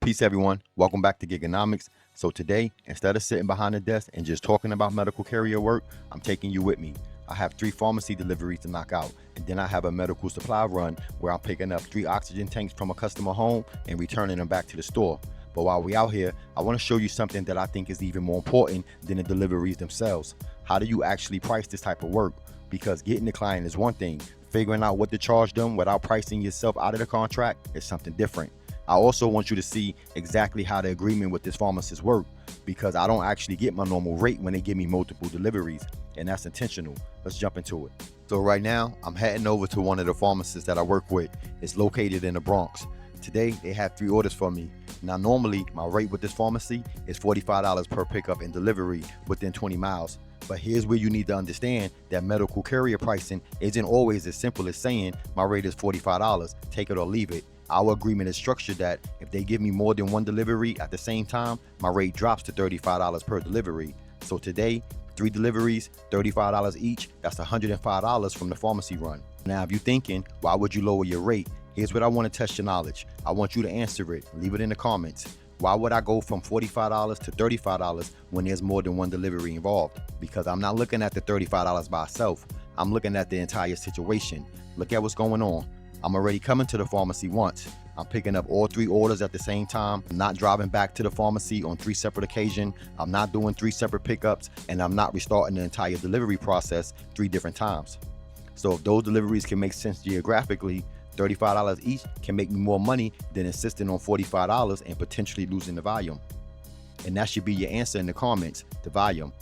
Peace everyone, welcome back to Gigonomics. So today, instead of sitting behind the desk and just talking about medical carrier work, I'm taking you with me. I have 3 pharmacy deliveries to knock out, and then I have a medical supply run where I'm picking up 3 oxygen tanks from a customer home and returning them back to the store. But while we out here, I want to show you something that I think is even more important than the deliveries themselves. How do you actually price this type of work? Because getting the client is one thing, figuring out what to charge them without pricing yourself out of the contract is something different. I also want you to see exactly how the agreement with this pharmacist work, because I don't actually get my normal rate when they give me multiple deliveries, and that's intentional. Let's jump into it. So right now, I'm heading over to one of the pharmacists that I work with. It's located in the Bronx. Today, they had 3 orders for me. Now, normally, my rate with this pharmacy is $45 per pickup and delivery within 20 miles. But here's where you need to understand that medical carrier pricing isn't always as simple as saying my rate is $45, take it or leave it. Our agreement is structured that if they give me more than 1 delivery at the same time, my rate drops to $35 per delivery. So today, 3 deliveries, $35 each, that's $105 from the pharmacy run. Now, if you're thinking, why would you lower your rate? Here's what I want to test your knowledge. I want you to answer it. Leave it in the comments. Why would I go from $45 to $35 when there's more than 1 delivery involved? Because I'm not looking at the $35 by itself. I'm looking at the entire situation. Look at what's going on. I'm already coming to the pharmacy once. I'm picking up all 3 orders at the same time. I'm not driving back to the pharmacy on 3 separate occasions. I'm not doing 3 separate pickups, and I'm not restarting the entire delivery process 3 different times. So if those deliveries can make sense geographically, $35 each can make me more money than insisting on $45 and potentially losing the volume. And that should be your answer in the comments, the volume.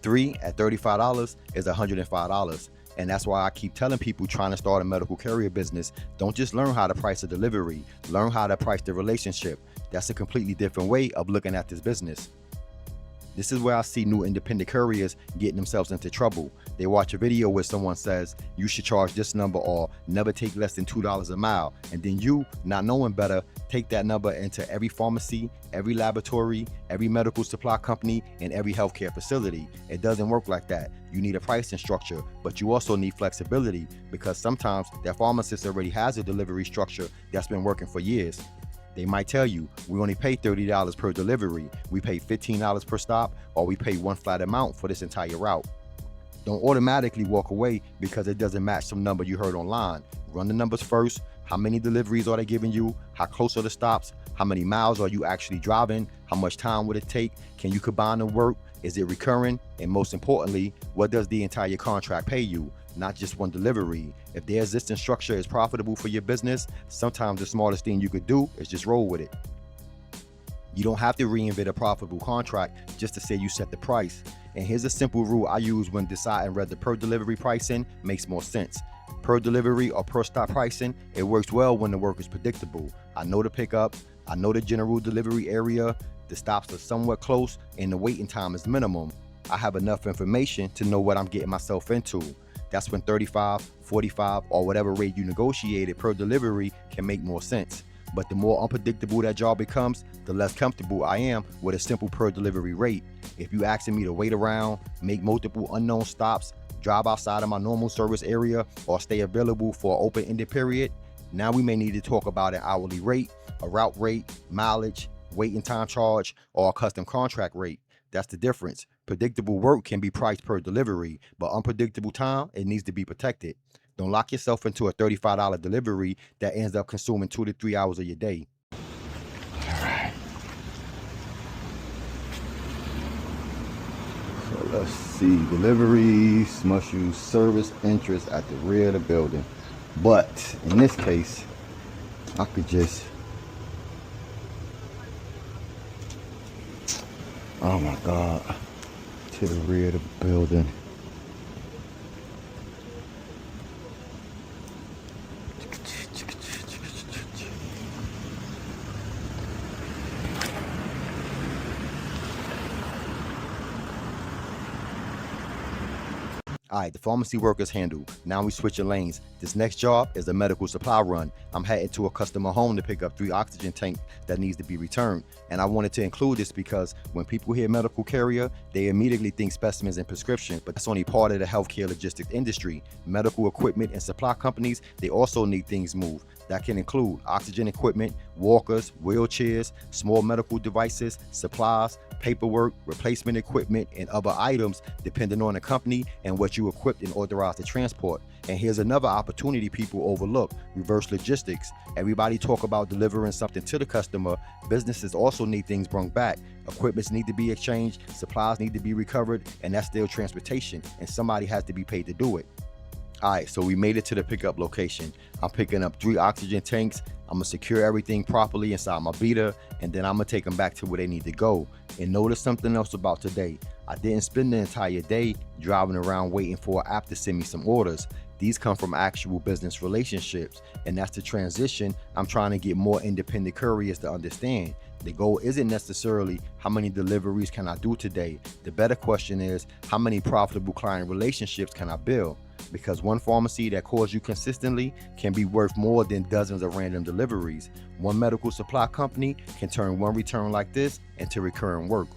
3 at $35 is $105. And that's why I keep telling people trying to start a medical carrier business, don't just learn how to price a delivery, learn how to price the relationship. That's a completely different way of looking at this business. This is where I see new independent couriers getting themselves into trouble. They watch a video where someone says, you should charge this number or never take less than $2 a mile. And then you, not knowing better, take that number into every pharmacy, every laboratory, every medical supply company, and every healthcare facility. It doesn't work like that. You need a pricing structure, but you also need flexibility, because sometimes that pharmacist already has a delivery structure that's been working for years. They might tell you, we only pay $30 per delivery, we pay $15 per stop, or we pay one flat amount for this entire route. Don't automatically walk away because it doesn't match some number you heard online. Run the numbers first. How many deliveries are they giving you? How close are the stops? How many miles are you actually driving? How much time would it take? Can you combine the work? Is it recurring? And most importantly, what does the entire contract pay you? Not just 1 delivery. If the existing structure is profitable for your business, sometimes the smartest thing you could do is just roll with it. You don't have to reinvent a profitable contract just to say you set the price. And here's a simple rule I use when deciding whether per delivery pricing makes more sense. Per delivery or per stop pricing, it works well when the work is predictable. I know the pickup, I know the general delivery area, the stops are somewhat close, and the waiting time is minimum. I have enough information to know what I'm getting myself into. That's when 35, 45, or whatever rate you negotiated per delivery can make more sense. But the more unpredictable that job becomes, the less comfortable I am with a simple per delivery rate. If you asking me to wait around, make multiple unknown stops, drive outside of my normal service area, or stay available for an open-ended period, now we may need to talk about an hourly rate, a route rate, mileage, waiting time charge, or a custom contract rate. That's the difference. Predictable work can be priced per delivery, but unpredictable time, it needs to be protected. Don't lock yourself into a $35 delivery that ends up consuming 2 to 3 hours of your day. All right. So let's see. Deliveries must use service interest at the rear of the building. But in this case, I could just... Oh my God. To the rear of the building. All right, the pharmacy work is handled. Now we switching lanes. This next job is a medical supply run. I'm heading to a customer home to pick up 3 oxygen tanks that needs to be returned. And I wanted to include this because when people hear medical carrier, they immediately think specimens and prescription, but that's only part of the healthcare logistics industry. Medical equipment and supply companies, they also need things moved. That can include oxygen equipment, walkers, wheelchairs, small medical devices, supplies, paperwork, replacement equipment, and other items depending on the company and what you equipped and authorized to transport. And here's another opportunity people overlook: reverse logistics. Everybody talk about delivering something to the customer. Businesses also need things brought back. Equipments need to be exchanged, supplies need to be recovered, and that's still transportation, and somebody has to be paid to do it. All right, so we made it to the pickup location. I'm picking up 3 oxygen tanks. I'm gonna secure everything properly inside my beater, and then I'm gonna take them back to where they need to go. And notice something else about today. I didn't spend the entire day driving around waiting for an app to send me some orders. These come from actual business relationships, and that's the transition I'm trying to get more independent couriers to understand. The goal isn't necessarily how many deliveries can I do today. The better question is, how many profitable client relationships can I build? Because one pharmacy that calls you consistently can be worth more than dozens of random deliveries. One medical supply company can turn one return like this into recurring work.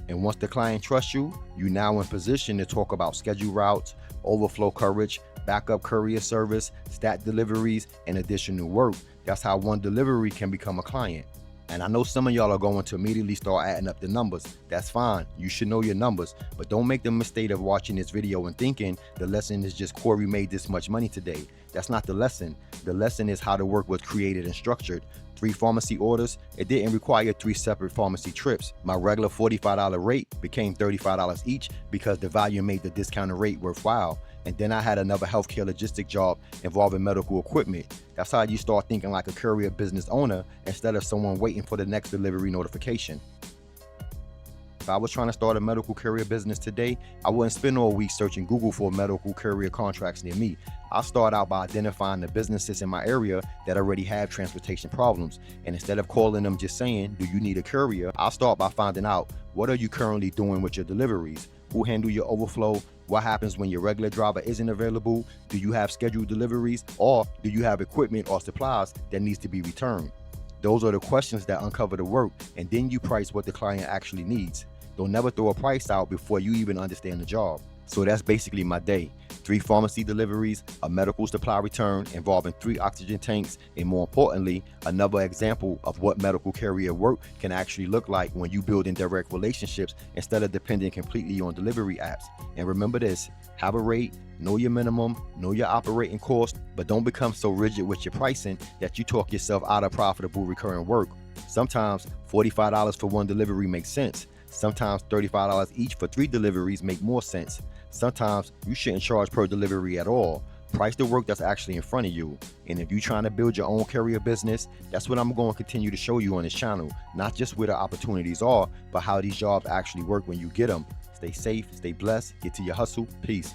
And once the client trusts you, you're now in position to talk about scheduled routes, overflow coverage, backup courier service, stat deliveries, and additional work. That's how one delivery can become a client. And I know some of y'all are going to immediately start adding up the numbers. That's fine. You should know your numbers, but don't make the mistake of watching this video and thinking the lesson is just Corey made this much money today. That's not the lesson. The lesson is how the work was created and structured. 3 pharmacy orders, it didn't require 3 separate pharmacy trips. My regular $45 rate became $35 each because the value made the discounted rate worthwhile. And then I had another healthcare logistic job involving medical equipment. That's how you start thinking like a courier business owner instead of someone waiting for the next delivery notification. If I was trying to start a medical courier business today, I wouldn't spend all week searching Google for medical courier contracts near me. I'll start out by identifying the businesses in my area that already have transportation problems. And instead of calling them just saying, do you need a courier? I'll start by finding out, what are you currently doing with your deliveries? Who handle your overflow? What happens when your regular driver isn't available? Do you have scheduled deliveries? Or do you have equipment or supplies that needs to be returned? Those are the questions that uncover the work, and then you price what the client actually needs. Don't never throw a price out before you even understand the job. So that's basically my day. 3 pharmacy deliveries, a medical supply return involving 3 oxygen tanks, and more importantly, another example of what medical carrier work can actually look like when you build in direct relationships instead of depending completely on delivery apps. And remember this, have a rate, know your minimum, know your operating cost, but don't become so rigid with your pricing that you talk yourself out of profitable recurring work. Sometimes $45 for 1 delivery makes sense. Sometimes $35 each for 3 deliveries make more sense. Sometimes you shouldn't charge per delivery at all. Price the work that's actually in front of you. And if you're trying to build your own courier business, that's what I'm going to continue to show you on this channel. Not just where the opportunities are, but how these jobs actually work when you get them. Stay safe, stay blessed, get to your hustle. Peace.